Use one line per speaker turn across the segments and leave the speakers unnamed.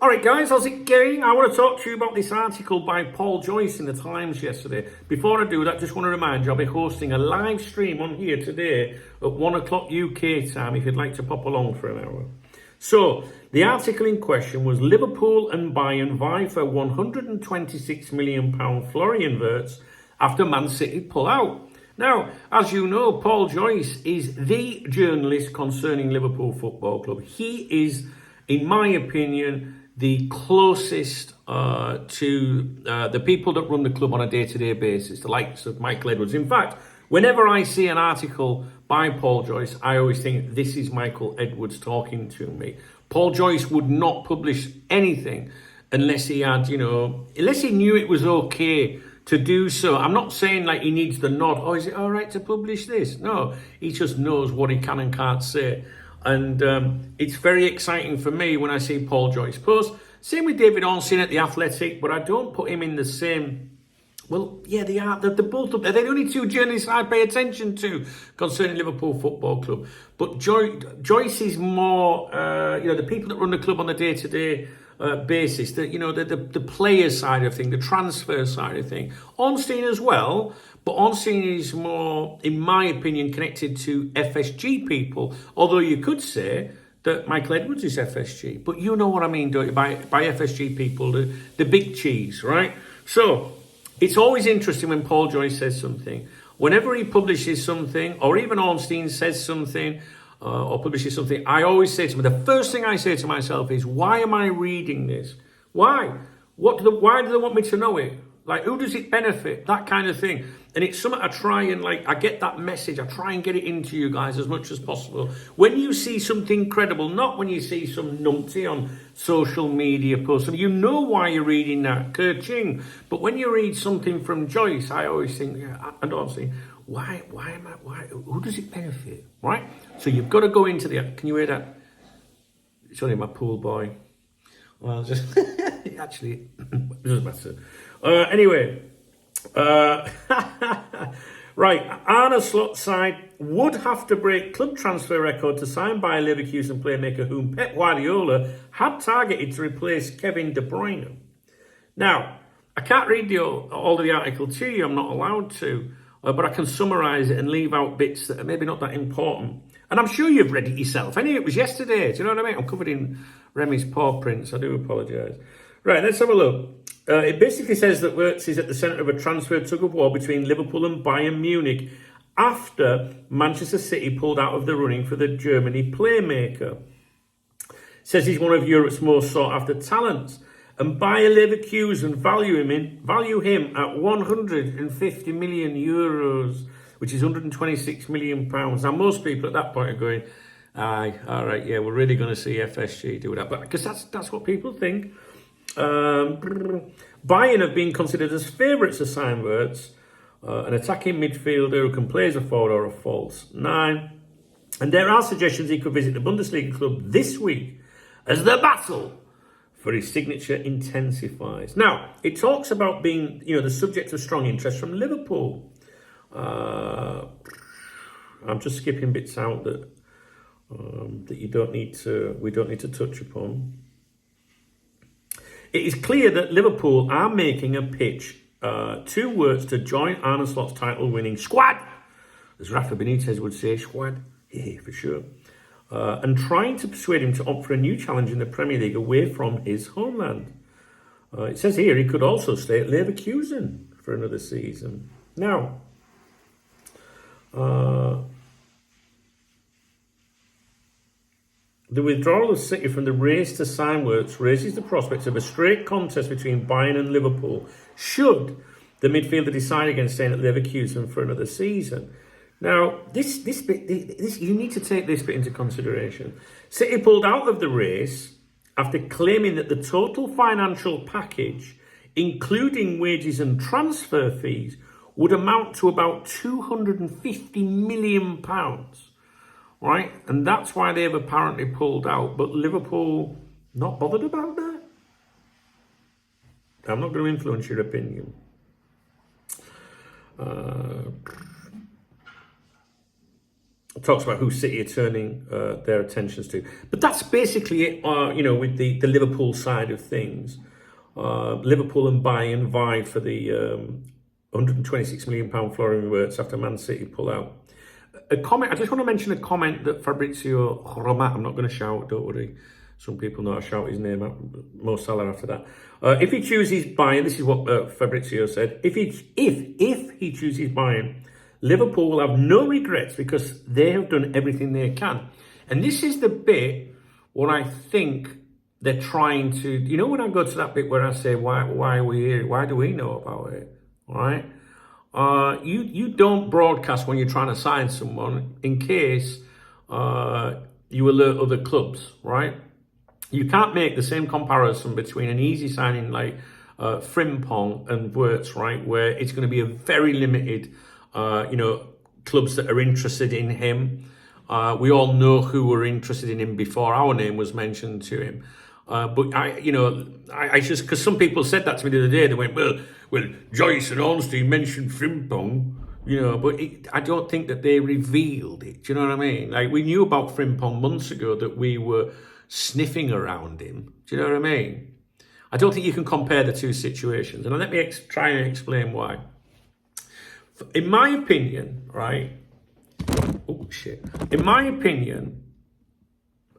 All right, guys, how's it going? I want to talk to you about this article by Paul Joyce in the Times yesterday. Before I do that, just want to remind you, I'll be hosting a live stream on here today at 1 o'clock UK time if you'd like to pop along for an hour. So, the article in question was Liverpool and Bayern vie for £126 million Florian Wirtz after Man City pull out. Now, as you know, Paul Joyce is the journalist concerning Liverpool Football Club. He is, in my opinion, the closest to the people that run the club on a day-to-day basis, the likes of Michael Edwards. In fact, whenever I see an article by Paul Joyce, I always think this is Michael Edwards talking to me. Paul Joyce would not publish anything unless he had, unless he knew it was okay to do so. I'm not saying like he needs the nod. Oh, is it all right to publish this? No, he just knows what he can and can't say. And it's very exciting for me when I see Paul Joyce post. Same with David Ornstein at The Athletic, but I don't put him in the same. Well, yeah, they are. They're both up there. They're the only two journalists I pay attention to concerning Liverpool Football Club. But Joyce is more, the people that run the club on a day-to-day basis. The player side of things, the transfer side of things. Ornstein as well. But Ornstein is more, in my opinion, connected to FSG people. Although you could say that Michael Edwards is FSG. But you know what I mean, don't you? By FSG people, the big cheese, right? So it's always interesting when Paul Joyce says something. Whenever he publishes something, or even Ornstein says something, or publishes something, I always say to him, the first thing I say to myself is, why am I reading this? Why? Why do they want me to know it? Like, who does it benefit? That kind of thing. And it's something I try and, I get that message. I try and get it into you guys as much as possible. When you see something credible, not when you see some numpty on social media posts. You know why you're reading that, Kerching. But when you read something from Joyce, I always think, and honestly, why, who does it benefit, right? So you've got to go into can you hear that? It's only my pool boy. Well, just, actually, it doesn't matter. Anyway, right, Arne Slot's side would have to break club transfer record to sign by Leverkusen playmaker whom Pep Guardiola had targeted to replace Kevin De Bruyne. Now, I can't read all of the article to you, I'm not allowed to, but I can summarise it and leave out bits that are maybe not that important. And I'm sure you've read it yourself. Anyway, it was yesterday, do you know what I mean? I'm covered in Remy's paw prints, I do apologise. Right, let's have a look. It basically says that Wirtz is at the centre of a transfer tug-of-war between Liverpool and Bayern Munich after Manchester City pulled out of the running for the Germany playmaker. It says he's one of Europe's most sought-after talents, and Bayer Leverkusen value him at 150 million euros, which is 126 million pounds. Now, most people at that point are going, aye, all right, yeah, we're really going to see FSG do that, but because that's what people think. Bayern have been considered as favourites to sign Wirtz, an attacking midfielder who can play as a forward or a false nine. And there are suggestions he could visit the Bundesliga club this week as the battle for his signature intensifies. Now, it talks about being, the subject of strong interest from Liverpool. I'm just skipping bits out that we don't need to touch upon. It is clear that Liverpool are making a pitch to Wirtz to join Arne Slot's title-winning squad, as Rafa Benitez would say, squad, yeah, for sure, and trying to persuade him to opt for a new challenge in the Premier League away from his homeland. It says here he could also stay at Leverkusen for another season. Now, the withdrawal of City from the race to sign Wirtz raises the prospects of a straight contest between Bayern and Liverpool should the midfielder decide against staying at Leverkusen for another season. Now, this bit, you need to take this bit into consideration. City pulled out of the race after claiming that the total financial package, including wages and transfer fees, would amount to about £250 million. Right, and that's why they've apparently pulled out. But Liverpool not bothered about that. I'm not going to influence your opinion. talks about who City are turning their attentions to. But that's basically it, with the Liverpool side of things. Liverpool and Bayern vie for the £126 million Florian Wirtz after Man City pull out. A comment, I just want to mention a comment that Fabrizio Romat, I'm not going to shout, don't worry. Some people know I shout his name out, Mo Salah after that. If he chooses Bayern, this is what Fabrizio said, if he chooses Bayern, Liverpool will have no regrets because they have done everything they can. And this is the bit where I think they're trying to, when I go to that bit where I say, why are we here? Why do we know about it? All right? You don't broadcast when you're trying to sign someone in case you alert other clubs, right? You can't make the same comparison between an easy signing like Frimpong and Wirtz, right? Where it's going to be a very limited, clubs that are interested in him. We all know who were interested in him before our name was mentioned to him. But I just, because some people said that to me the other day, they went, well, Joyce and Ornstein mentioned Frimpong, but I don't think that they revealed it. Do you know what I mean? Like, we knew about Frimpong months ago that we were sniffing around him. Do you know what I mean? I don't think you can compare the two situations. And let me try and explain why. In my opinion, right? Oh, shit. In my opinion,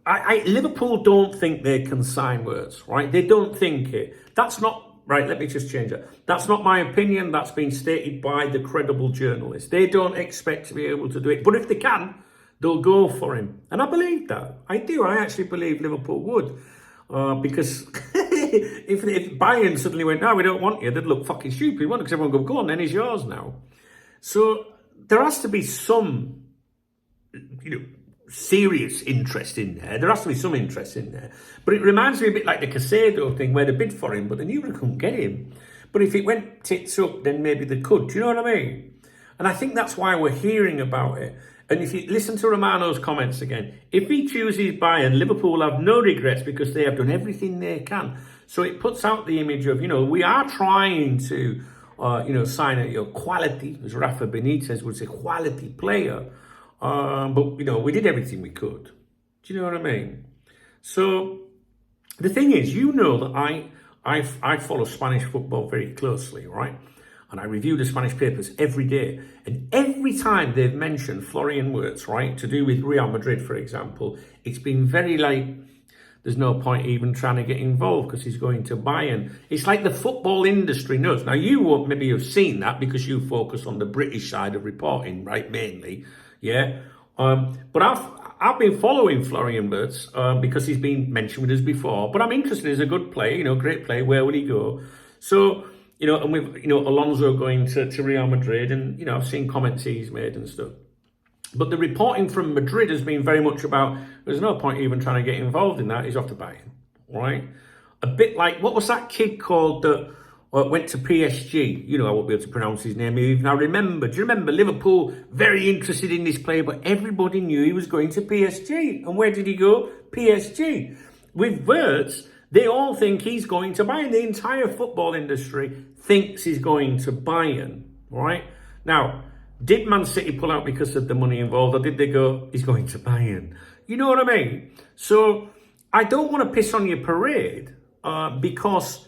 Liverpool don't think they can sign Wirtz, right? They don't think it. That's not, right, let me just change that. That's not my opinion. That's been stated by the credible journalists. They don't expect to be able to do it. But if they can, they'll go for him. And I believe that. I do. I actually believe Liverpool would. Because if Bayern suddenly went, no, we don't want you, they'd look fucking stupid, wouldn't they? Because everyone would go on, then he's yours now. So there has to be some, serious interest in there. There has to be some interest in there. But it reminds me a bit like the Casado thing where they bid for him, but they knew they couldn't get him. But if it went tits up, then maybe they could. Do you know what I mean? And I think that's why we're hearing about it. And if you listen to Romano's comments again, if he chooses Bayern, Liverpool will have no regrets because they have done everything they can. So it puts out the image of, we are trying to, sign a quality, as Rafa Benitez would say, quality player. But, we did everything we could. Do you know what I mean? So the thing is, that I follow Spanish football very closely, right? And I review the Spanish papers every day. And every time they've mentioned Florian Wirtz, right, to do with Real Madrid, for example, it's been very there's no point even trying to get involved because he's going to Bayern. It's like the football industry knows. Now, you won't maybe have seen that because you focus on the British side of reporting, right, mainly. Yeah. But I've been following Florian Wirtz because he's been mentioned with us before. But I'm interested. He's a good player, great player. Where would he go? So, and with, Alonso going to Real Madrid and, I've seen comments he's made and stuff. But the reporting from Madrid has been very much about, there's no point even trying to get involved in that. He's off to Bayern, right? A bit like, what was that kid called that went to PSG? I won't be able to pronounce his name even. Do you remember Liverpool very interested in this player, but everybody knew he was going to PSG. And where did he go? PSG. With Wirtz, they all think he's going to Bayern. The entire football industry thinks he's going to Bayern, right? Now, did Man City pull out because of the money involved, or did they go, he's going to Bayern? You know what I mean? So I don't want to piss on your parade because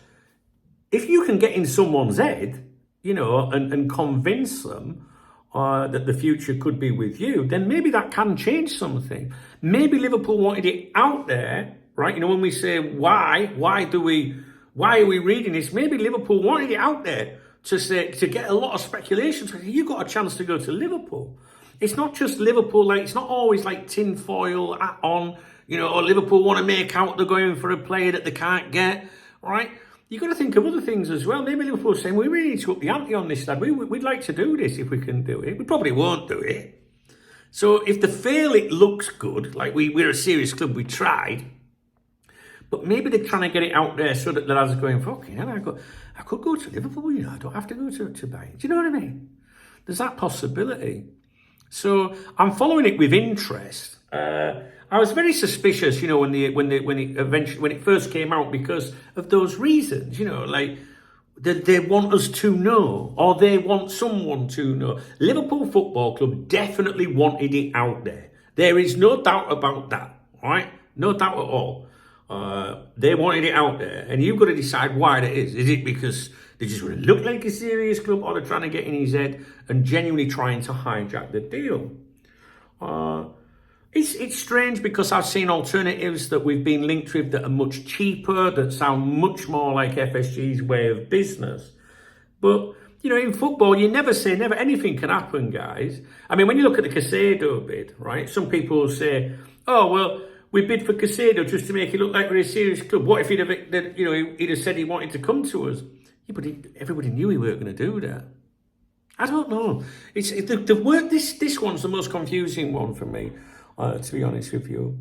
if you can get in someone's head, and convince them that the future could be with you, then maybe that can change something. Maybe Liverpool wanted it out there, right? When we say why are we reading this? Maybe Liverpool wanted it out there to get a lot of speculation. So you got a chance to go to Liverpool. It's not just Liverpool, it's not always like tinfoil hat on, or Liverpool want to make out they're going for a player that they can't get, right? You've got to think of other things as well. Maybe Liverpool's saying, we really need to up the ante on this, lad. We'd like to do this if we can do it. We probably won't do it. So if they fail, it looks good. Like we're a serious club, we tried. But maybe they're trying to get it out there so that the lads are going, fucking hell, I could go to Liverpool, I don't have to go to Bayern. Do you know what I mean? There's that possibility. So I'm following it with interest. I was very suspicious, when it first came out because of those reasons, they want us to know, or they want someone to know. Liverpool Football Club definitely wanted it out there. There is no doubt about that, right? No doubt at all. They wanted it out there, and you've got to decide why that is. Is it because they just want to look like a serious club, or they're trying to get in his head and genuinely trying to hijack the deal? It's strange because I've seen alternatives that we've been linked with that are much cheaper, that sound much more like FSG's way of business. But, you know, in football, you never say never. Anything can happen, guys. I mean, when you look at the Casado bid, right, some people will say, oh, well, we bid for Casado just to make it look like we're a serious club. What if he'd have said he wanted to come to us? Yeah, but everybody knew he weren't going to do that. I don't know. This one's the most confusing one for me, to be honest with you.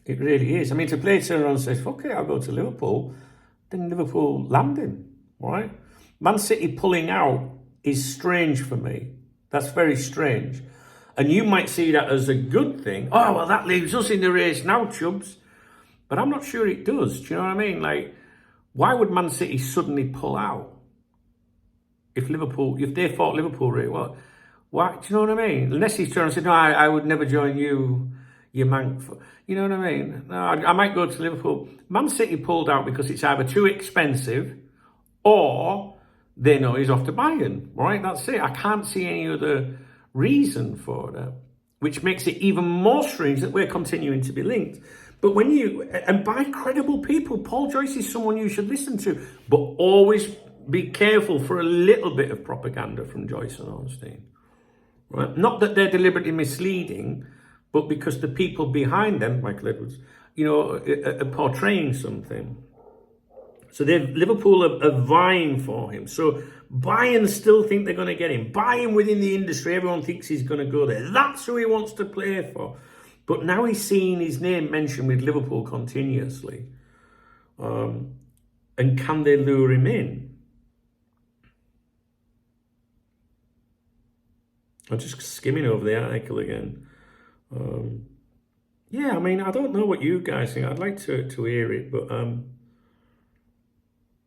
It really is. I mean, to play turn around and say, fuck it, I'll go to Liverpool, then Liverpool land him, right? Man City pulling out is strange for me. That's very strange. And you might see that as a good thing. Oh, well, that leaves us in the race now, Chubbs. But I'm not sure it does. Do you know what I mean? Like, why would Man City suddenly pull out? If they fought Liverpool, really, well, why? Do you know what I mean? Unless he's trying to say, no, I would never join you, you mank. You know what I mean? No, I might go to Liverpool. Man City pulled out because it's either too expensive or they know he's off to Bayern, right? That's it. I can't see any other reason for that, which makes it even more strange that we're continuing to be linked. But and by credible people, Paul Joyce is someone you should listen to, but always be careful for a little bit of propaganda from Joyce and Ornstein. Right? Not that they're deliberately misleading, but because the people behind them, Michael Edwards, you know, are portraying something. So Liverpool are vying for him. So Bayern still think they're going to get him. Bayern within the industry, everyone thinks he's going to go there. That's who he wants to play for. But now he's seeing his name mentioned with Liverpool continuously. And can they lure him in? I'm just skimming over the article again. Yeah, I mean, I don't know what you guys think. I'd like to hear it, but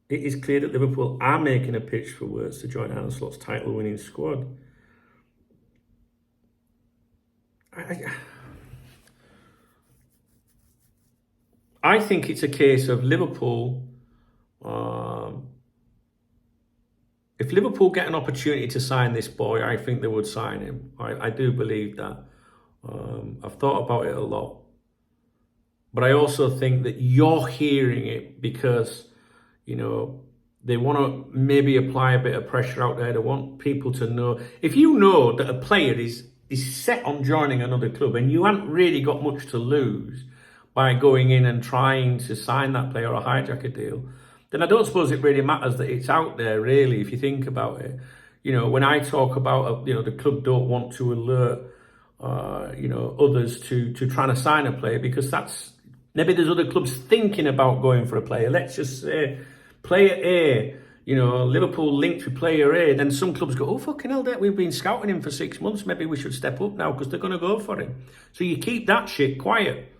it is clear that Liverpool are making a pitch for Wirtz to join Arne Slot's title-winning squad. I think it's a case of Liverpool. If Liverpool get an opportunity to sign this boy, I think they would sign him. I do believe that. I've thought about it a lot. But I also think that you're hearing it because, you know, they want to maybe apply a bit of pressure out there. They want people to know. If you know that a player is set on joining another club and you haven't really got much to lose by going in and trying to sign that player or hijack a deal, then I don't suppose it really matters that it's out there, really, if you think about it. You know, when I talk about, you know, the club don't want to alert, you know, others to trying to sign a player because that's, maybe there's other clubs thinking about going for a player. Let's just say player A, you know, Liverpool linked with player A, then some clubs go, oh, fucking hell, we've been scouting him for 6 months. Maybe we should step up now because they're going to go for him. So you keep that shit quiet.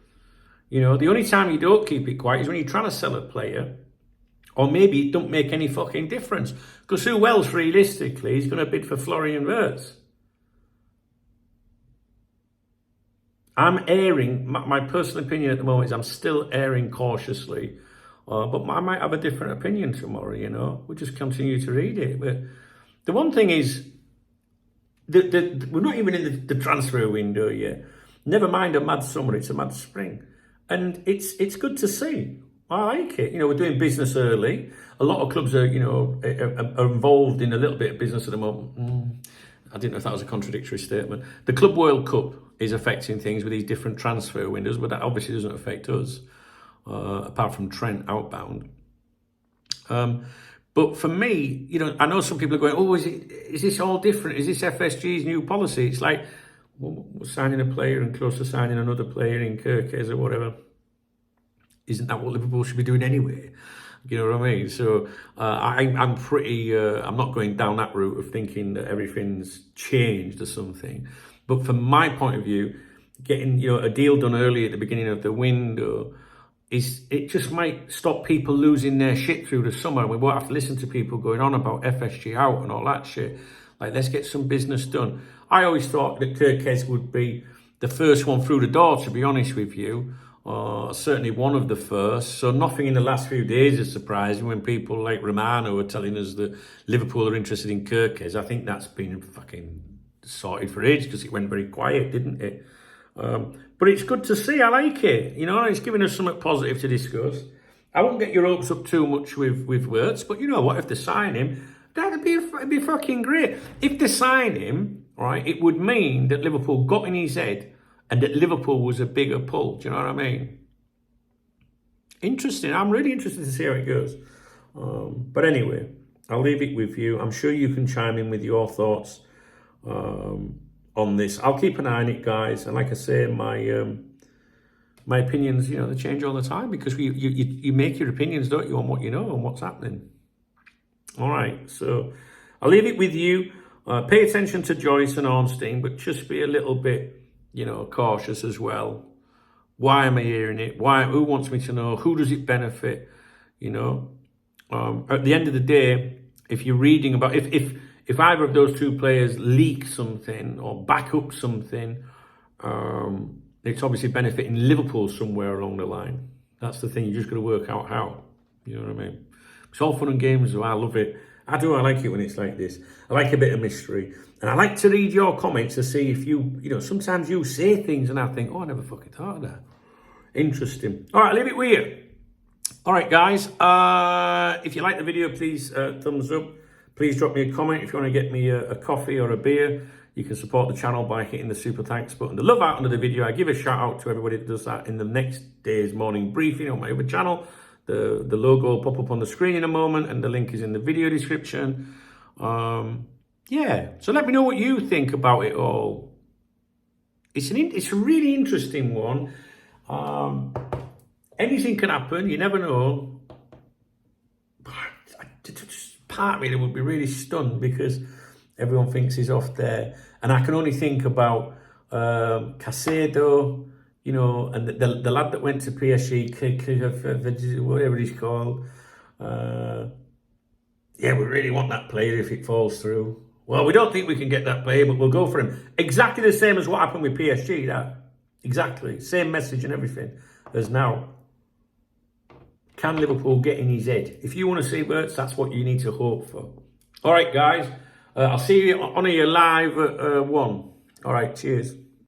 You know, the only time you don't keep it quiet is when you're trying to sell a player. Or maybe it don't make any fucking difference. Because who else, realistically, is going to bid for Florian Wirtz? I'm erring, my personal opinion at the moment is I'm still erring cautiously. But I might have a different opinion tomorrow, you know. We'll just continue to read it. But the one thing is, we're not even in the transfer window yet. Never mind a mad summer, it's a mad spring. And it's good to see. I like it. You know, we're doing business early. A lot of clubs are, you know, are involved in a little bit of business at the moment. I didn't know if that was a contradictory statement. The Club World Cup is affecting things with these different transfer windows, but that obviously doesn't affect us, apart from Trent outbound. But for me, you know, I know some people are going, oh, is this all different? Is this FSG's new policy? It's like, well, we're signing a player and close to signing another player in Kirkes or whatever. Isn't that what Liverpool should be doing anyway? You know what I mean? So I'm pretty, I'm not going down that route of thinking that everything's changed or something. But from my point of view, getting, you know, a deal done early at the beginning of the window, it just might stop people losing their shit through the summer. We won't have to listen to people going on about FSG out and all that shit. Like, let's get some business done. I always thought that Kirkes would be the first one through the door, to be honest with you. Certainly one of the first. So nothing in the last few days is surprising when people like Romano are telling us that Liverpool are interested in Kirkes. I think that's been fucking sorted for ages because it went very quiet, didn't it? But it's good to see. I like it. You know, it's giving us something positive to discuss. I won't get your hopes up too much with Wirtz, but you know what? If they sign him, it'd be fucking great. If they sign him, right, it would mean that Liverpool got in his head and that Liverpool was a bigger pull. Do you know what I mean? Interesting. I'm really interested to see how it goes. But anyway, I'll leave it with you. I'm sure you can chime in with your thoughts on this. I'll keep an eye on it, guys. And like I say, my opinions, you know, they change all the time because you make your opinions, don't you, on what you know and what's happening. All right, so I'll leave it with you. Pay attention to Joyce and Ornstein, but just be a little bit, you know, cautious as well. Why am I hearing it? Who wants me to know? Who does it benefit? You know, at the end of the day, if you're reading about, if either of those two players leak something or back up something, it's obviously benefiting Liverpool somewhere along the line. That's the thing. You just got to work out how. You know what I mean? It's all fun and games. I love it. I like it when it's like this. I like a bit of mystery. And I like to read your comments to see if you know, sometimes you say things and I think, oh, I never fucking thought of that. Interesting. All right, leave it with you. All right, guys. If you like the video, please thumbs up. Please drop me a comment if you want to get me a coffee or a beer. You can support the channel by hitting the super thanks button. The love out under the video. I give a shout out to everybody that does that in the next day's morning briefing on my other channel. The logo will pop up on the screen in a moment and the link is in the video description. Yeah, so let me know what you think about it all. It's a really interesting one. Anything can happen, you never know. Part of me would be really stunned because everyone thinks he's off there. And I can only think about Caicedo, you know, and the lad that went to PSG, whatever he's called. Yeah, we really want that player if it falls through. Well, we don't think we can get that player, but we'll go for him. Exactly the same as what happened with PSG, that. Exactly. Same message and everything as now. Can Liverpool get in his head? If you want to see Wirtz, that's what you need to hope for. All right, guys. I'll see you on here live at 1. All right, cheers.